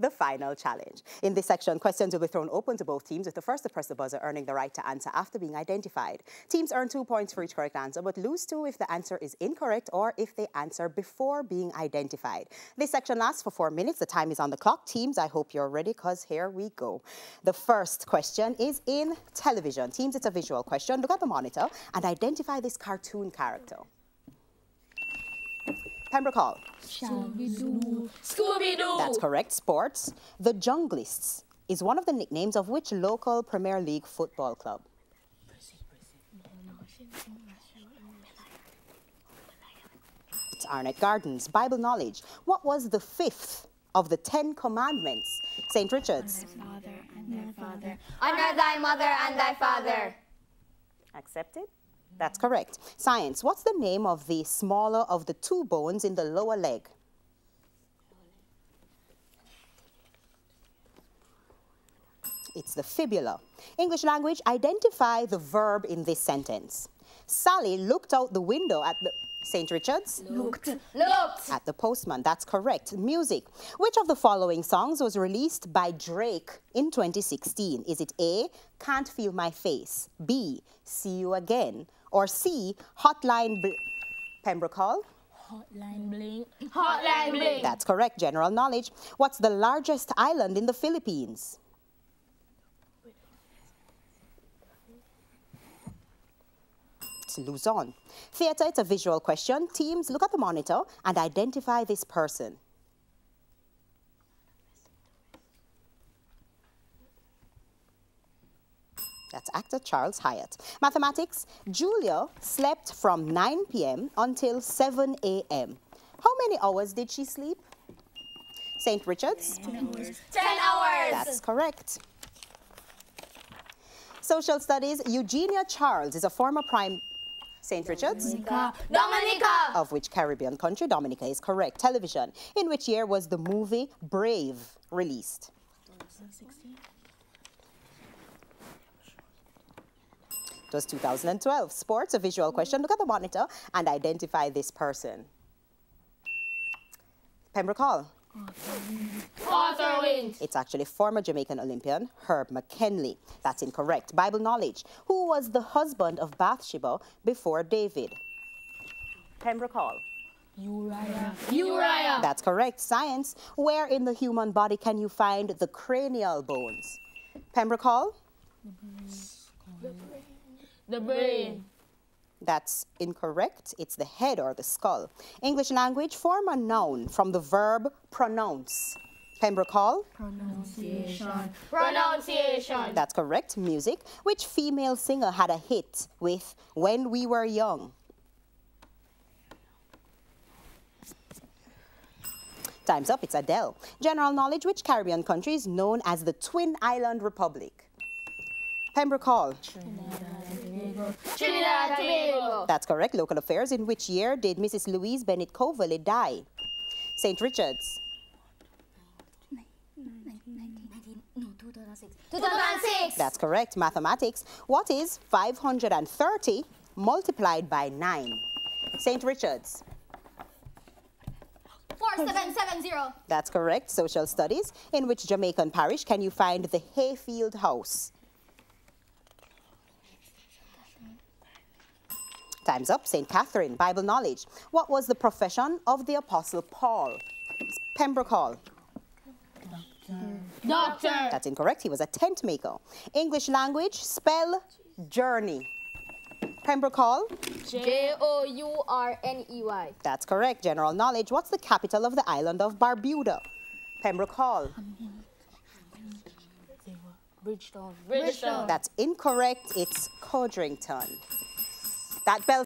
The final challenge. In this section, questions will be thrown open to both teams, with the first to press the buzzer earning the right to answer after being identified. Teams earn 2 points for each correct answer, but lose 2 if the answer is incorrect or if they answer before being identified. This section lasts for 4 minutes. The time is on the clock. Teams, I hope you're ready, because here we go. The first question is in television. Teams, it's a visual question. Look at the monitor and identify this cartoon character. Pembroke Hall. Shall we do? Scooby-Doo! That's correct. Sports. The Junglists is one of the nicknames of which local Premier League football club? It's Arnett Gardens. Bible knowledge. What was the 5th of the 10 commandments? St. Richard's. Honor thy father and thy father. Honor thy mother and thy father. Accepted? That's correct. Science. What's the name of the smaller of the 2 bones in the lower leg? It's the fibula. English language. Identify the verb in this sentence. Sally looked out the window at the... St. Richard's? Looked. At the postman. That's correct. Music. Which of the following songs was released by Drake in 2016? Is it A, Can't Feel My Face, B, See You Again, or C, Pembroke Hall? Hotline bling. Hotline bling. That's correct. General knowledge. What's the largest island in the Philippines? It's Luzon. Theatre, it's a visual question. Teams, look at the monitor and identify this person. That's actor Charles Hyatt. Mathematics. Julia slept from 9 p.m. until 7 a.m. How many hours did she sleep? St. Richard's? 10 hours. That's correct. Social studies. Eugenia Charles is a former prime... St. Richard's? Dominica. Of which Caribbean country? Dominica is correct. Television. In which year was the movie Brave released? 2016. It was 2012. Sports, a visual question. Look at the monitor and identify this person. Pembroke Hall. Arthur wins. It's actually former Jamaican Olympian Herb McKinley. That's incorrect. Bible knowledge. Who was the husband of Bathsheba before David? Pembroke Hall. Uriah. That's correct. Science. Where in the human body can you find the cranial bones? Pembroke Hall. The brain. That's incorrect. It's the head or the skull. English language. Form a noun from the verb pronounce. Pembroke Hall. Pronunciation. Pronunciation. That's correct. Music. Which female singer had a hit with When We Were Young? Time's up. It's Adele. General knowledge. Which Caribbean country is known as the Twin Island Republic? Pembroke Hall. Trinidad and Tobago. That's correct. Local affairs. In which year did Mrs. Louise Bennett Coverley die? St. Richard's. 2006. That's correct. Mathematics. What is 530 multiplied by 9? St. Richard's. 4770. That's correct. Social studies. In which Jamaican parish can you find the Hayfield House? Time's up. St. Catherine. Bible knowledge. What was the profession of the Apostle Paul? Pembroke Hall. Doctor. That's incorrect. He was a tent maker. English language. Spell journey. Pembroke Hall. Journey. That's correct. General knowledge. What's the capital of the island of Barbuda? Pembroke Hall. Bridgetown. That's incorrect. It's Codrington. That bell